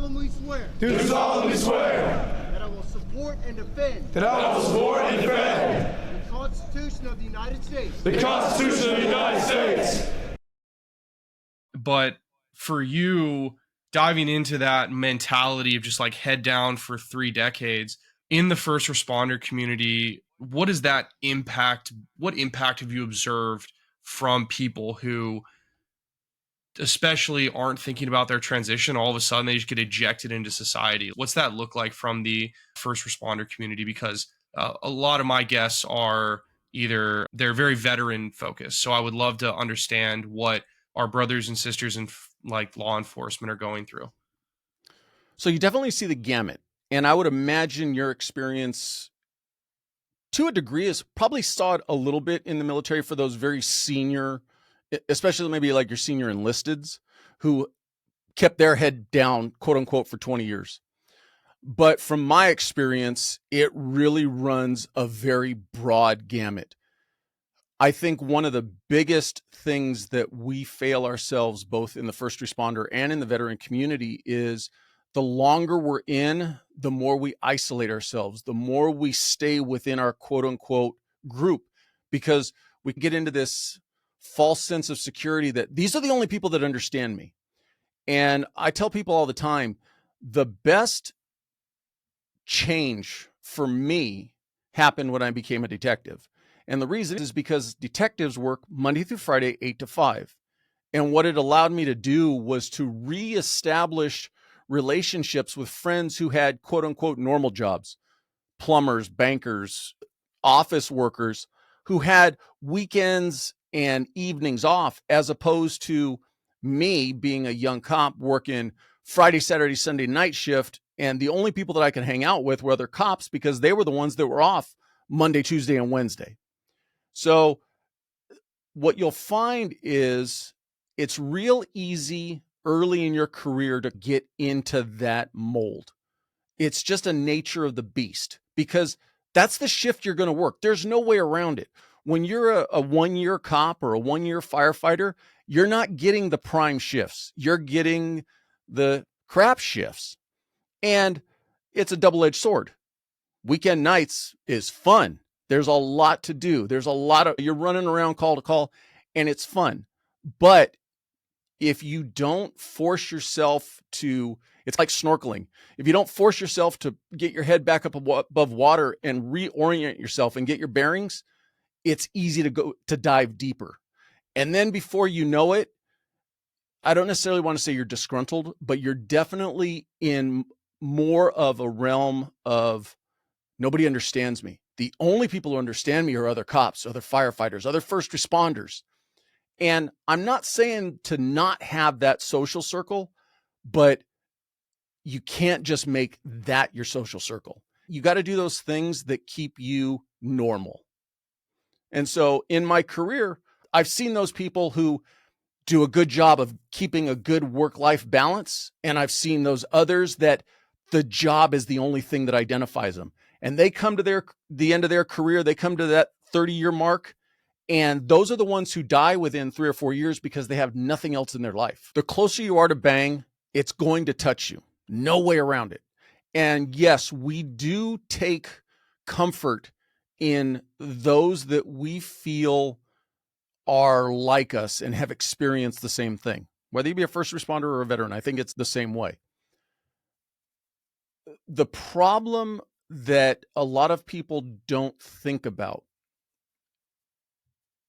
solemnly swear do solemnly swear that I will support and defend that I will support and defend the Constitution of the United States, the Constitution of the United States. But for you, diving into that mentality of just like head down for 3 decades in the first responder community, what is that impact? What impact have you observed from people who especially aren't thinking about their transition? All of a sudden, they just get ejected into society. What's that look like from the first responder community? Because a lot of my guests are either they're very veteran focused. So I would love to understand what our brothers and sisters in like law enforcement are going through. So you definitely see the gamut. And I would imagine your experience to a degree is probably saw it a little bit in the military for those very senior, especially maybe like your senior enlisteds who kept their head down, quote unquote, for 20 years. But from my experience, it really runs a very broad gamut. I think one of the biggest things that we fail ourselves, both in the first responder and in the veteran community, is the longer we're in, the more we isolate ourselves, the more we stay within our quote unquote group, because we get into this false sense of security that these are the only people that understand me. And I tell people all the time, the best change for me happened when I became a detective. And the reason is because detectives work Monday through Friday, 8 to 5. And what it allowed me to do was to reestablish relationships with friends who had quote unquote normal jobs, plumbers, bankers, office workers who had weekends and evenings off, as opposed to me being a young cop working Friday, Saturday, Sunday night shift. And the only people that I could hang out with were other cops because they were the ones that were off Monday, Tuesday, and Wednesday. So what you'll find is it's real easy early in your career to get into that mold. It's just a nature of the beast because that's the shift you're going to work. There's no way around it. When you're a 1-year cop or a 1-year firefighter, you're not getting the prime shifts. You're getting the crap shifts. And it's a double-edged sword. Weekend nights is fun. There's a lot to do. You're running around call to call and it's fun. But if you don't force yourself to, it's like snorkeling. If you don't force yourself to get your head back up above water and reorient yourself and get your bearings, it's easy to dive deeper. And then before you know it, I don't necessarily want to say you're disgruntled, but you're definitely in more of a realm of nobody understands me. The only people who understand me are other cops, other firefighters, other first responders. And I'm not saying to not have that social circle, but you can't just make that your social circle. You got to do those things that keep you normal. And so in my career, I've seen those people who do a good job of keeping a good work-life balance. And I've seen those others that the job is the only thing that identifies them. And they come to the end of their career, they come to that 30-year mark, and those are the ones who die within 3 or 4 years because they have nothing else in their life. The closer you are to bang, it's going to touch you. No way around it. And yes, we do take comfort in those that we feel are like us and have experienced the same thing. Whether you be a first responder or a veteran, I think it's the same way. The problem that a lot of people don't think about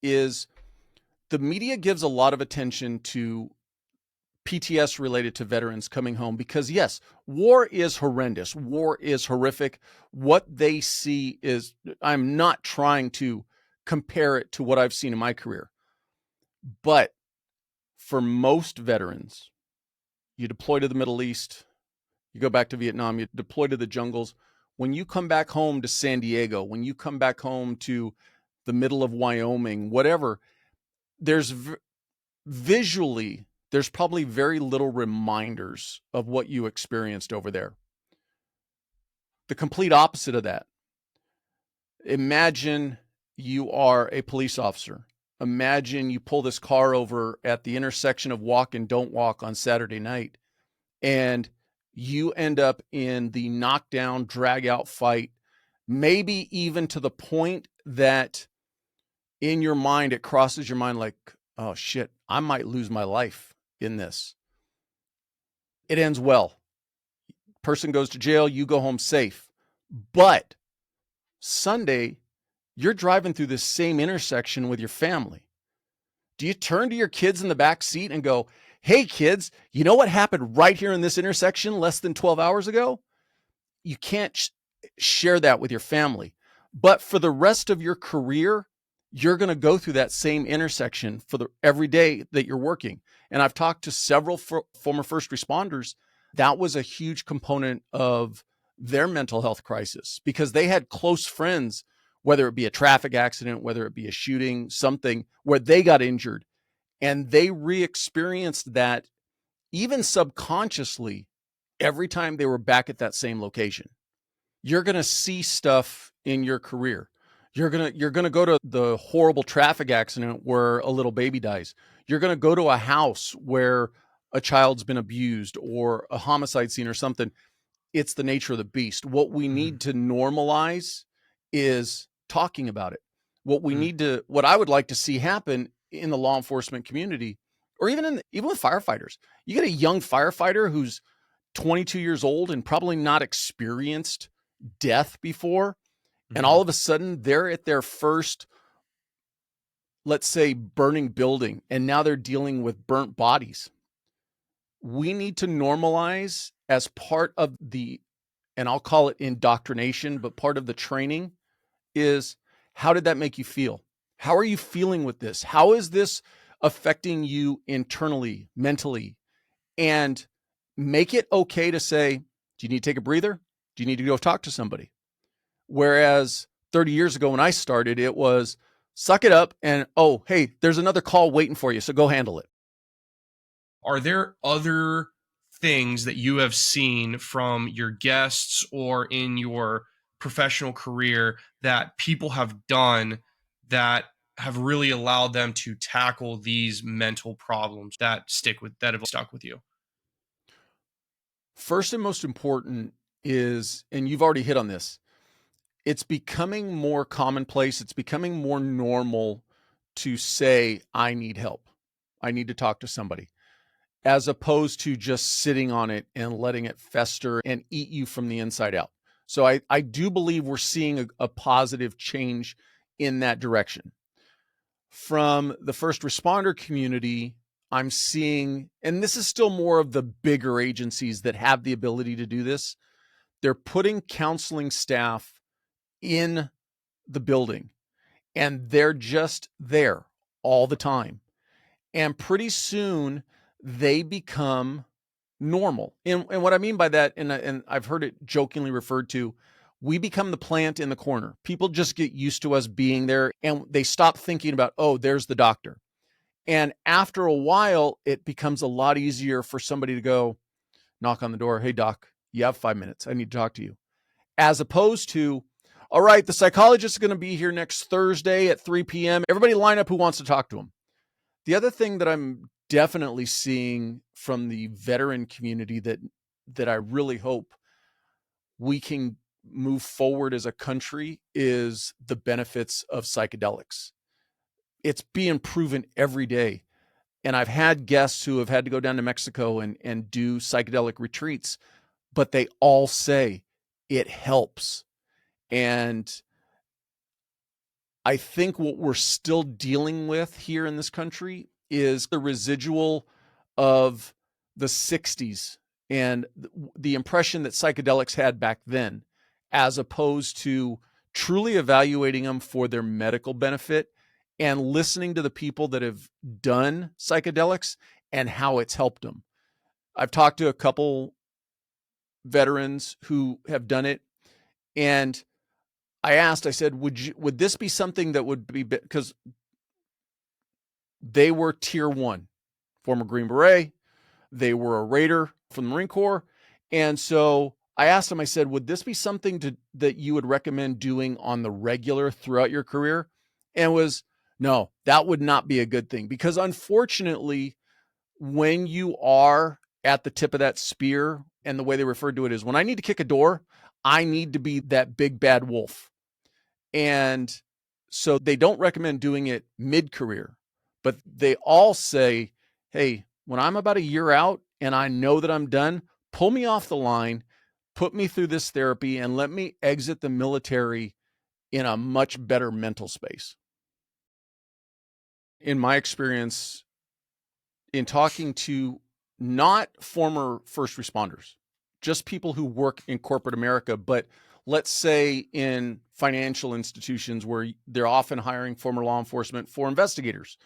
is the media gives a lot of attention to PTS related to veterans coming home because yes, war is horrendous. War is horrific. What they see is, I'm not trying to compare it to what I've seen in my career, but for most veterans, you deploy to the Middle East, you go back to Vietnam, you deploy to the jungles. When you come back home to San Diego, when you come back home to the middle of Wyoming, whatever, there's visually, there's probably very little reminders of what you experienced over there. The complete opposite of that. Imagine you are a police officer. Imagine you pull this car over at the intersection of walk and don't walk on Saturday night, and you end up in the knockdown, drag out fight, maybe even to the point that in your mind, it crosses your mind like, oh shit, I might lose my life in this. It ends well. Person goes to jail, you go home safe. But Sunday, you're driving through this same intersection with your family. Do you turn to your kids in the back seat and go, hey kids, you know what happened right here in this intersection less than 12 hours ago? You can't share that with your family. But for the rest of your career, you're going to go through that same intersection for every day that you're working. And I've talked to several former first responders. That was a huge component of their mental health crisis because they had close friends, whether it be a traffic accident, whether it be a shooting, something where they got injured, and they re-experienced that even subconsciously every time they were back at that same location. You're going to see stuff in your career. You're going to go to the horrible traffic accident where a little baby dies. You're going to go to a house where a child's been abused or a homicide scene or something. It's the nature of the beast. What we need to normalize is talking about it. What I would like to see happen in the law enforcement community, or even with firefighters. You get a young firefighter who's 22 years old and probably not experienced death before. And all of a sudden they're at their first, let's say, burning building. And now they're dealing with burnt bodies. We need to normalize as part of and I'll call it indoctrination, but part of the training is, how did that make you feel? How are you feeling with this? How is this affecting you internally, mentally? And make it okay to say, do you need to take a breather? Do you need to go talk to somebody? Whereas 30 years ago when I started, it was suck it up and, oh, hey, there's another call waiting for you, so go handle it. Are there other things that you have seen from your guests or in your professional career that people have done that have really allowed them to tackle these mental problems that have stuck with you? First and most important is, and you've already hit on this, it's becoming more commonplace. It's becoming more normal to say, I need help. I need to talk to somebody, as opposed to just sitting on it and letting it fester and eat you from the inside out. So I do believe we're seeing a positive change in that direction. From the first responder community, I'm seeing, and this is still more of the bigger agencies that have the ability to do this, they're putting counseling staff in the building and they're just there all the time. And pretty soon they become normal. And what I mean by that, and I've heard it jokingly referred to, we become the plant in the corner. People just get used to us being there and they stop thinking about, oh, there's the doctor. And after a while, it becomes a lot easier for somebody to go knock on the door. Hey, doc, you have 5 minutes. I need to talk to you. As opposed to, all right, the psychologist is going to be here next Thursday at 3 p.m. Everybody line up who wants to talk to him. The other thing that I'm definitely seeing from the veteran community that I really hope we can move forward as a country is the benefits of psychedelics. It's being proven every day. And I've had guests who have had to go down to Mexico and do psychedelic retreats, but they all say it helps. And I think what we're still dealing with here in this country is the residual of the 60s and the impression that psychedelics had back then, as opposed to truly evaluating them for their medical benefit and listening to the people that have done psychedelics and how it's helped them. I've talked to a couple veterans who have done it, and I said, would this be something that would be, because they were tier 1, former Green Beret, they were a Raider from the Marine Corps. And so I asked them, I said, would this be something that you would recommend doing on the regular throughout your career? And it was, no, that would not be a good thing, because unfortunately, when you are at the tip of that spear And the way they referred to it is when I need to kick a door, I need to be that big bad wolf. And so they don't recommend doing it mid-career, but they all say, hey, when I'm about a year out and I know that I'm done, pull me off the line, put me through this therapy, and let me exit the military in a much better mental space. In my experience, in talking to not former first responders, just people who work in corporate America, but let's say in financial institutions where they're often hiring former law enforcement for investigators.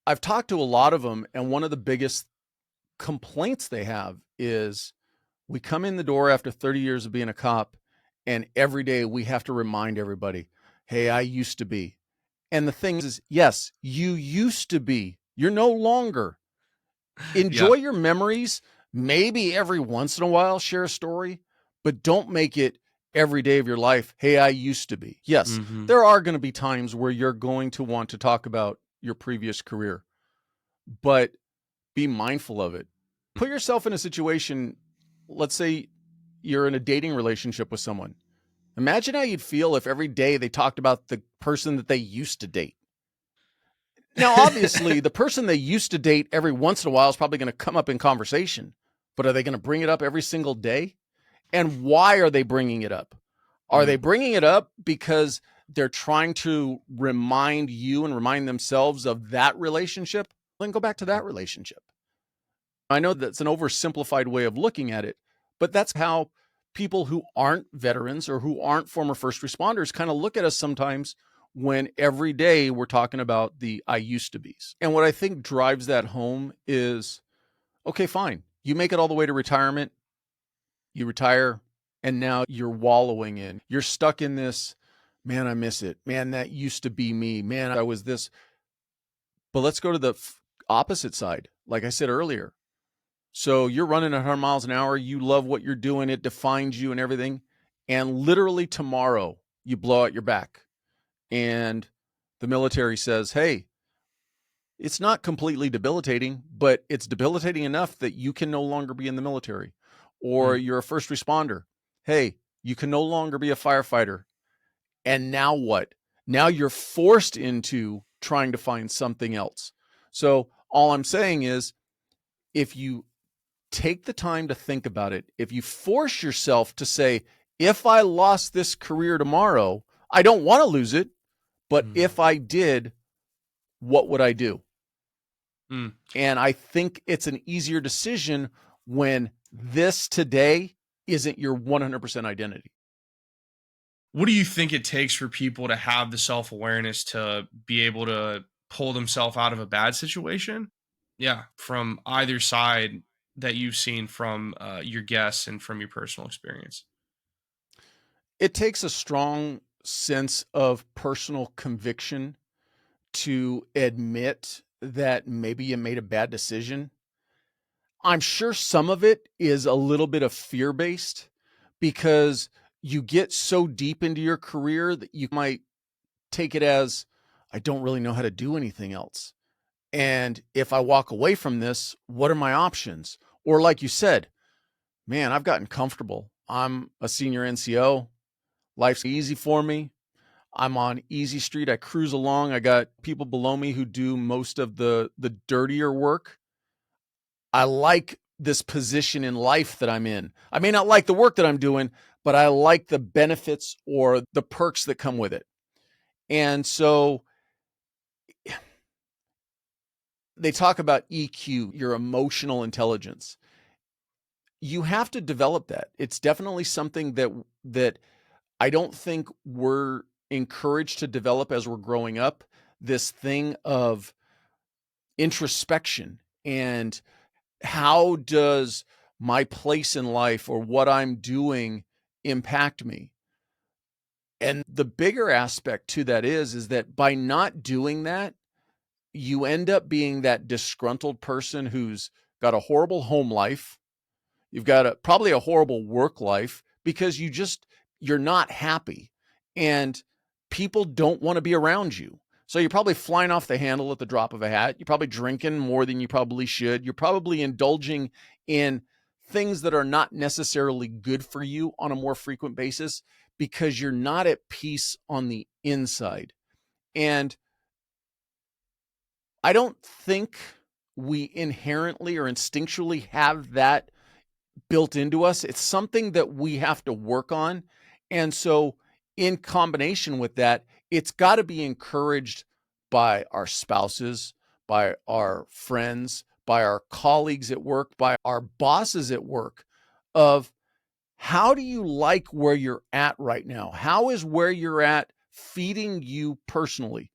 I've talked to a lot of them, and one of the biggest complaints they have is we come in the door after 30 years of being a cop, and every day we have to remind everybody, hey, I used to be. And the thing is, yes, you used to be. You're no longer. Enjoy your memories. Maybe every once in a while share a story, but don't make it every day of your life. Hey, I used to be. Yes, there are going to be times where you're going to want to talk about your previous career, but be mindful of it. Put yourself in a situation, let's say you're in a dating relationship with someone. Imagine how you'd feel if every day they talked about the person that they used to date. Now, obviously, the person they used to date every once in a while is probably going to come up in conversation, but are they going to bring it up every single day? And why are they bringing it up? Are they bringing it up because they're trying to remind you and remind themselves of that relationship? Then go back to that relationship. I know that's an oversimplified way of looking at it, but that's how people who aren't veterans or who aren't former first responders kind of look at us sometimes when every day we're talking about the I used to be's. And what I think drives that home is, okay, fine. You make it all the way to retirement, you retire, and now you're wallowing in. You're stuck in this, man, I miss it. Man, that used to be me. Man, I was this. But let's go to the opposite side. Like I said earlier. So you're running 100 miles an hour. You love what you're doing. It defines you and everything. And literally tomorrow, you blow out your back. And the military says, hey, it's not completely debilitating, but it's debilitating enough that you can no longer be in the military. Or you're a first responder. Hey, you can no longer be a firefighter. And now what? Now you're forced into trying to find something else. So all I'm saying is, if you take the time to think about it, if you force yourself to say, if I lost this career tomorrow, I don't want to lose it, but if I did, what would I do? And I think it's an easier decision when this today isn't your 100% identity. What do you think it takes for people to have the self-awareness to be able to pull themselves out of a bad situation? Yeah, from either side that you've seen from your guests and from your personal experience. It takes a strong sense of personal conviction to admit that maybe you made a bad decision. I'm sure some of it is a little bit of fear-based because you get so deep into your career that you might take it as, I don't really know how to do anything else. And if I walk away from this, what are my options? Or like you said, man, I've gotten comfortable. I'm a senior NCO. Life's easy for me. I'm on easy street. I cruise along. I got people below me who do most of the dirtier work. I like this position in life that I'm in. I may not like the work that I'm doing, but I like the benefits or the perks that come with it. And so they talk about EQ, your emotional intelligence. You have to develop that. It's definitely something that I don't think we're encouraged to develop as we're growing up. This thing of introspection and how does my place in life or what I'm doing impact me? And the bigger aspect to that is that by not doing that, you end up being that disgruntled person who's got a horrible home life. You've got probably a horrible work life because you're not happy and people don't want to be around you. So you're probably flying off the handle at the drop of a hat. You're probably drinking more than you probably should. You're probably indulging in things that are not necessarily good for you on a more frequent basis because you're not at peace on the inside. And I don't think we inherently or instinctually have that built into us. It's something that we have to work on. And so, in combination with that, it's got to be encouraged by our spouses, by our friends, by our colleagues at work, by our bosses at work, of how do you like where you're at right now? How is where you're at feeding you personally?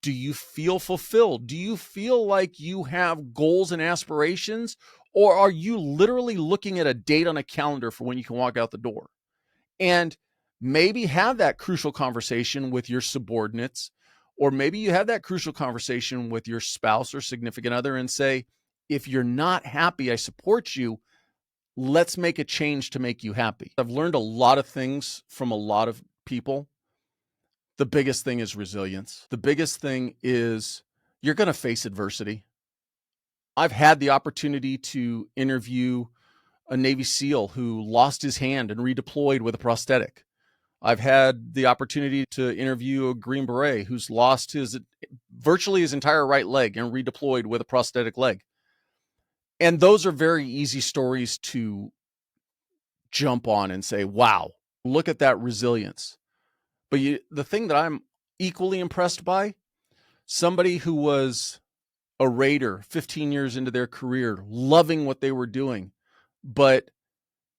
Do you feel fulfilled? Do you feel like you have goals and aspirations? Or are you literally looking at a date on a calendar for when you can walk out the door? And maybe have that crucial conversation with your subordinates, or maybe you have that crucial conversation with your spouse or significant other and say, if you're not happy, I support you. Let's make a change to make you happy. I've learned a lot of things from a lot of people. The biggest thing is resilience. The biggest thing is you're going to face adversity. I've had the opportunity to interview a Navy SEAL who lost his hand and redeployed with a prosthetic. I've had the opportunity to interview a Green Beret who's lost virtually his entire right leg and redeployed with a prosthetic leg. And those are very easy stories to jump on and say, wow, look at that resilience. But the thing that I'm equally impressed by, somebody who was a Raider 15 years into their career, loving what they were doing, but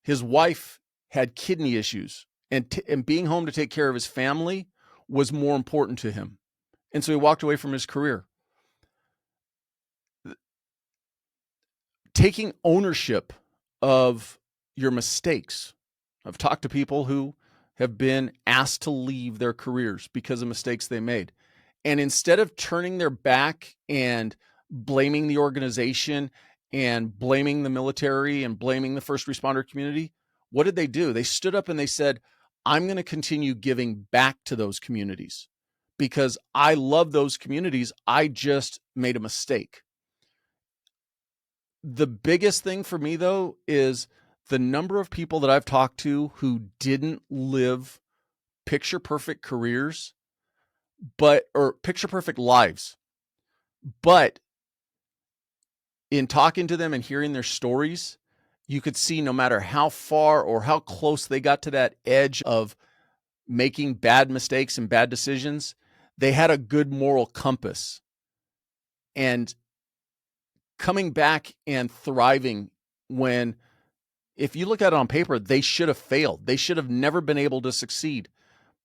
his wife had kidney issues, and being home to take care of his family was more important to him. And so he walked away from his career. Taking ownership of your mistakes. I've talked to people who have been asked to leave their careers because of mistakes they made. And instead of turning their back and blaming the organization and blaming the military and blaming the first responder community, what did they do? They stood up and they said, I'm going to continue giving back to those communities because I love those communities. I just made a mistake. The biggest thing for me, though, is the number of people that I've talked to who didn't live picture perfect careers, or picture perfect lives. But in talking to them and hearing their stories, you could see no matter how far or how close they got to that edge of making bad mistakes and bad decisions, they had a good moral compass. And coming back and thriving when, if you look at it on paper, they should have failed. They should have never been able to succeed.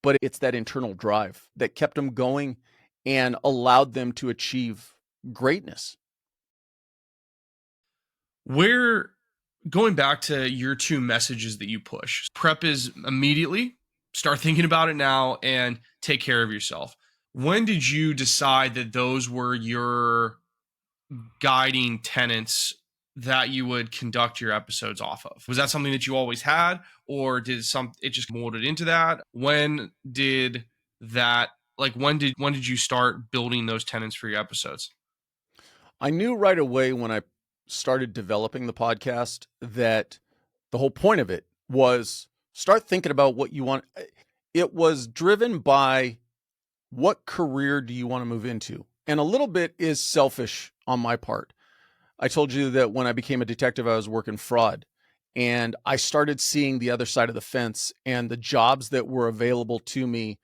But it's that internal drive that kept them going and allowed them to achieve greatness. Where, going back to your two messages that you push, prep is immediately, start thinking about it now, and take care of yourself. When did you decide that those were your guiding tenets that you would conduct your episodes off of? Was that something that you always had, or did it just molded into that? When did you start building those tenets for your episodes? I knew right away when I started developing the podcast that the whole point of it was start thinking about what you want. It was driven by what career do you want to move into? And a little bit is selfish on my part. I told you that when I became a detective, I was working fraud, and I started seeing the other side of the fence and the jobs that were available to me,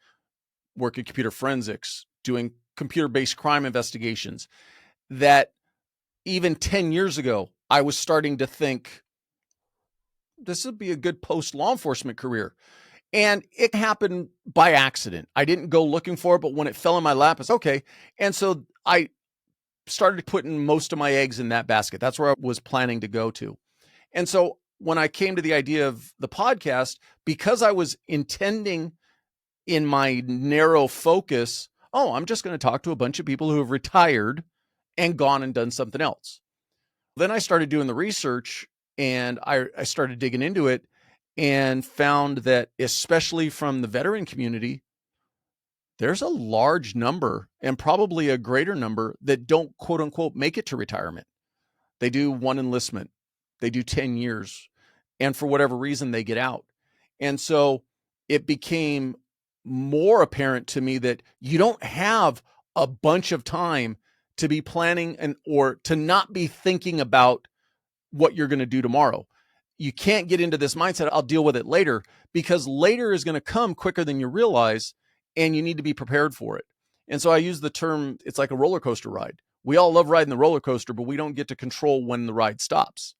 working computer forensics, doing computer-based crime investigations, that even 10 years ago, I was starting to think this would be a good post-law enforcement career. And it happened by accident. I didn't go looking for it, but when it fell in my lap, it's okay. And so I started putting most of my eggs in that basket. That's where I was planning to go to. And so when I came to the idea of the podcast, because I was intending in my narrow focus, I'm just going to talk to a bunch of people who have retired and gone and done something else. Then I started doing the research, and I started digging into it and found that, especially from the veteran community, there's a large number, and probably a greater number, that don't, quote unquote, make it to retirement. They do one enlistment. They do 10 years. And for whatever reason, they get out. And so it became more apparent to me that you don't have a bunch of time to be planning or to not be thinking about what you're going to do tomorrow. You can't get into this mindset, I'll deal with it later, because later is going to come quicker than you realize, and you need to be prepared for it. And so I use the term, it's like a roller coaster ride. We all love riding the roller coaster, but we don't get to control when the ride stops.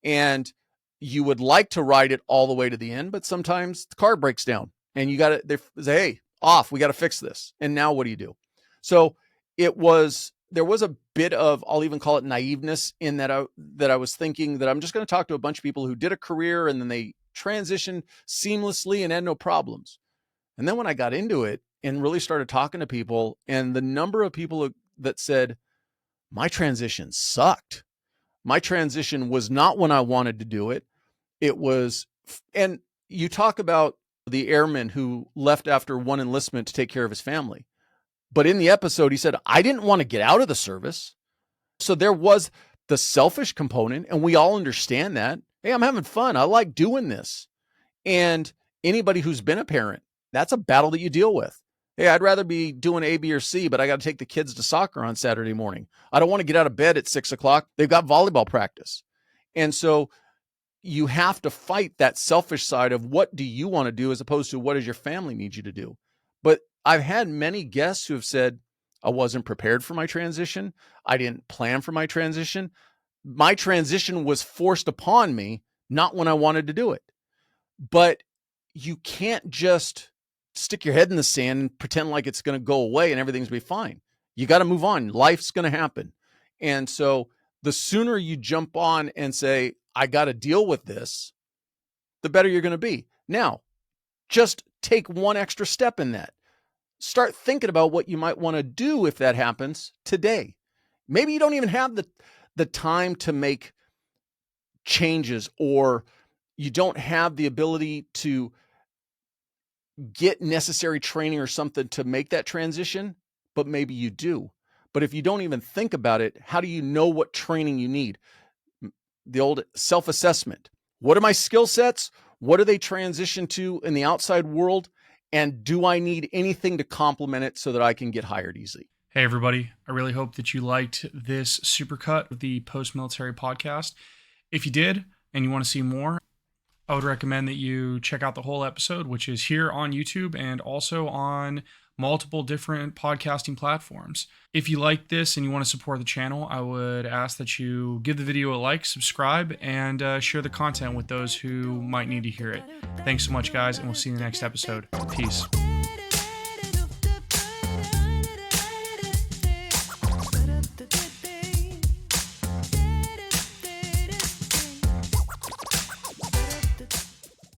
And you would like to ride it all the way to the end, but sometimes the car breaks down and you got to, they say, hey, off, we got to fix this. And now what do you do? So there was a bit of, I'll even call it naiveness in that I was thinking that I'm just going to talk to a bunch of people who did a career and then they transitioned seamlessly and had no problems. And then when I got into it and really started talking to people, and the number of people that said, my transition sucked. My transition was not when I wanted to do it. It was, and you talk about the airman who left after one enlistment to take care of his family. But in the episode, he said, I didn't want to get out of the service. So there was the selfish component, and we all understand that. Hey, I'm having fun. I like doing this. And anybody who's been a parent, that's a battle that you deal with. Hey, I'd rather be doing A, B, or C, but I got to take the kids to soccer on Saturday morning. I don't want to get out of bed at 6 o'clock. They've got volleyball practice. And so you have to fight that selfish side of what do you want to do as opposed to what does your family need you to do. But I've had many guests who have said, I wasn't prepared for my transition. I didn't plan for my transition. My transition was forced upon me, not when I wanted to do it. But you can't just stick your head in the sand and pretend like it's going to go away and everything's going to be fine. You got to move on. Life's going to happen. And so the sooner you jump on and say, I got to deal with this, the better you're going to be. Now, just take one extra step in that. Start thinking about what you might want to do if that happens today. Maybe you don't even have the time to make changes, or you don't have the ability to get necessary training or something to make that transition, but maybe you do. But if you don't even think about it, how do you know what training you need? The old self-assessment. What are my skill sets? What do they transition to in the outside world? And do I need anything to complement it so that I can get hired easily? Hey, everybody. I really hope that you liked this supercut of the Post-Military Podcast. If you did and you want to see more, I would recommend that you check out the whole episode, which is here on YouTube and also on multiple different podcasting platforms. If you like this and you want to support the channel, I would ask that you give the video a like, subscribe, and share the content with those who might need to hear it. Thanks so much, guys, and we'll see you in the next episode. Peace.